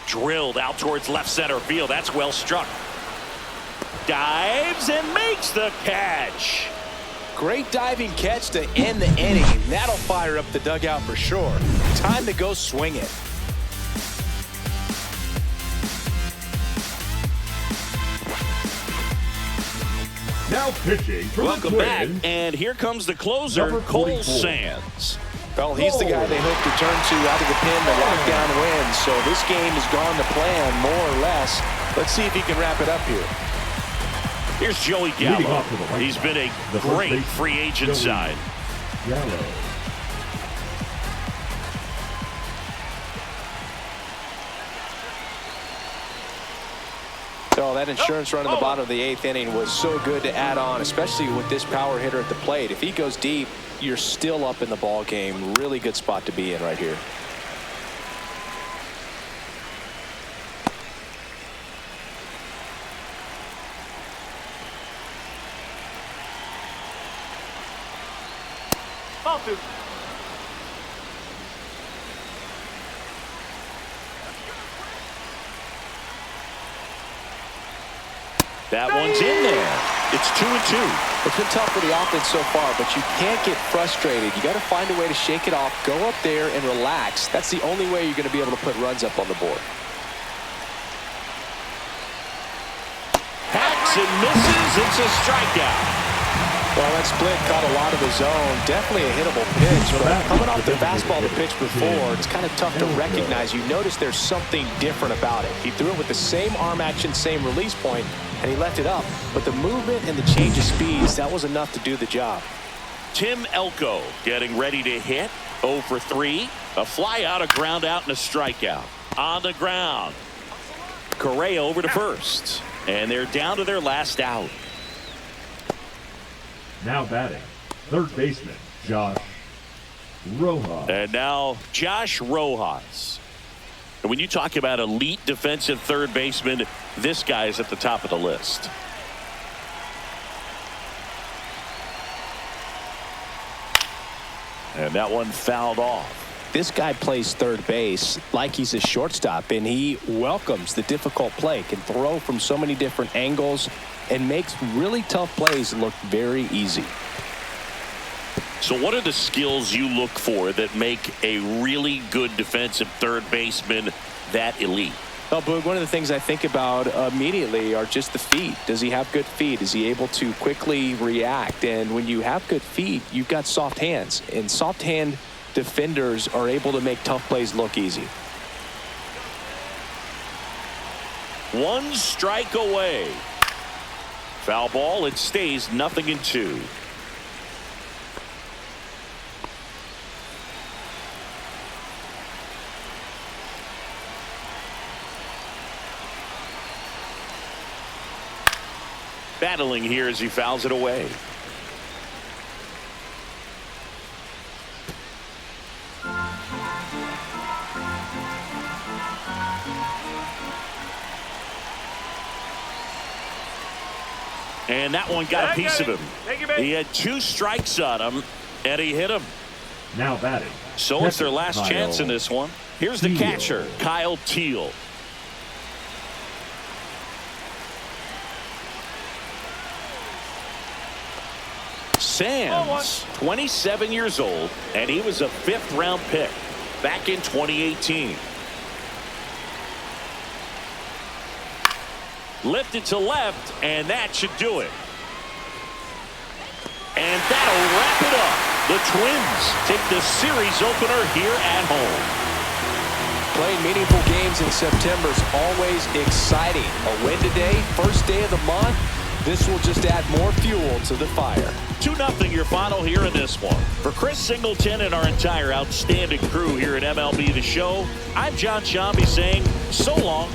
Drilled out towards left center field. That's well struck. Dives and makes the catch. Great diving catch to end the inning. That'll fire up the dugout for sure. Time to go swing it. Now pitching for Welcome the back. Twins. And here comes the closer, Number Paul 44. Skenes. Well, he's the guy they hope to turn to out of the pen to lock down wins. So this game has gone to plan, more or less. Let's see if he can wrap it up here. Here's Joey Leading Gallo. off to the right He's been a the first great baseman, free agent Joey sign. Gallo. So that insurance run in the bottom of the 8th inning was so good to add on, especially with this power hitter at the plate. If he goes deep, you're still up in the ball game. Really good spot to be in right here. Ball 2. That one's in there. It's 2-2. It's been tough for the offense so far, but you can't get frustrated. You got to find a way to shake it off, go up there and relax. That's the only way you're going to be able to put runs up on the board. Hacks and misses. It's a strikeout. Well, that split caught a lot of the zone. Definitely a hittable pitch, but coming off the fastball the pitch before, it's kind of tough to recognize. You notice there's something different about it. He threw it with the same arm action, same release point, and he left it up. But the movement and the change of speeds, that was enough to do the job. Tim Elko getting ready to hit. 0 for 3. A fly out, a ground out, and a strikeout. On the ground. Correa over to first. And they're down to their last out. Now batting, third baseman, Josh Rojas. And now Josh Rojas. And when you talk about elite defensive third baseman, this guy is at the top of the list. And that one fouled off. This guy plays third base like he's a shortstop, and he welcomes the difficult play, can throw from so many different angles, and makes really tough plays look very easy. So what are the skills you look for that make a really good defensive third baseman that elite? Well, Boog, one of the things I think about immediately are just the feet. Does he have good feet? Is he able to quickly react? And when you have good feet, you've got soft hands. And soft hand defenders are able to make tough plays look easy. 1 strike away. Foul ball. It stays 0-2. Battling here as he fouls it away. And that one got a piece of him. Take your base. He had 2 strikes on him, and he hit him. Now batting. So it's their last chance in this one. Here's the catcher, Kyle Teal. Sands, 27 years old, and he was a 5th-round pick back in 2018. Lifted to left, and that should do it. And that'll wrap it up. The Twins take the series opener here at home. Playing meaningful games in September is always exciting. A win today, first day of the month. This will just add more fuel to the fire. 2-0 your final here in this one. For Chris Singleton and our entire outstanding crew here at MLB The Show, I'm John Shambi saying so long.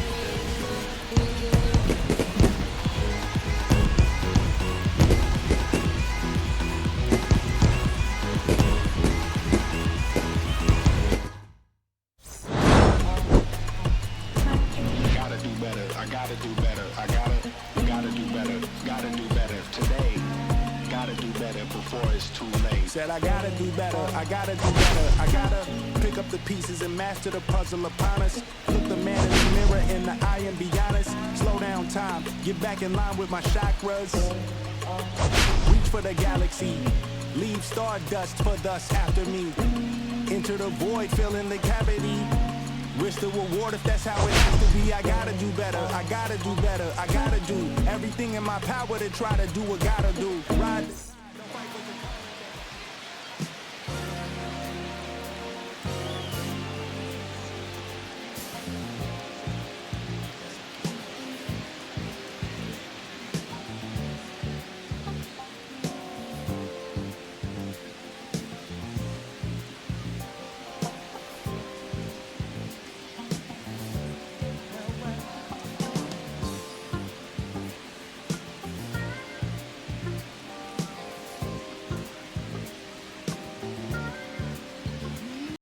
Said I gotta do better, I gotta do better, I gotta pick up the pieces and master the puzzle upon us. Look the man in the mirror in the eye and be honest. Slow down time, get back in line with my chakras. Reach for the galaxy, leave stardust for thus after me. Enter the void, fill in the cavity. Risk the reward if that's how it has to be. I gotta do better, I gotta do better, I gotta do everything in my power to try to do what gotta do. Ride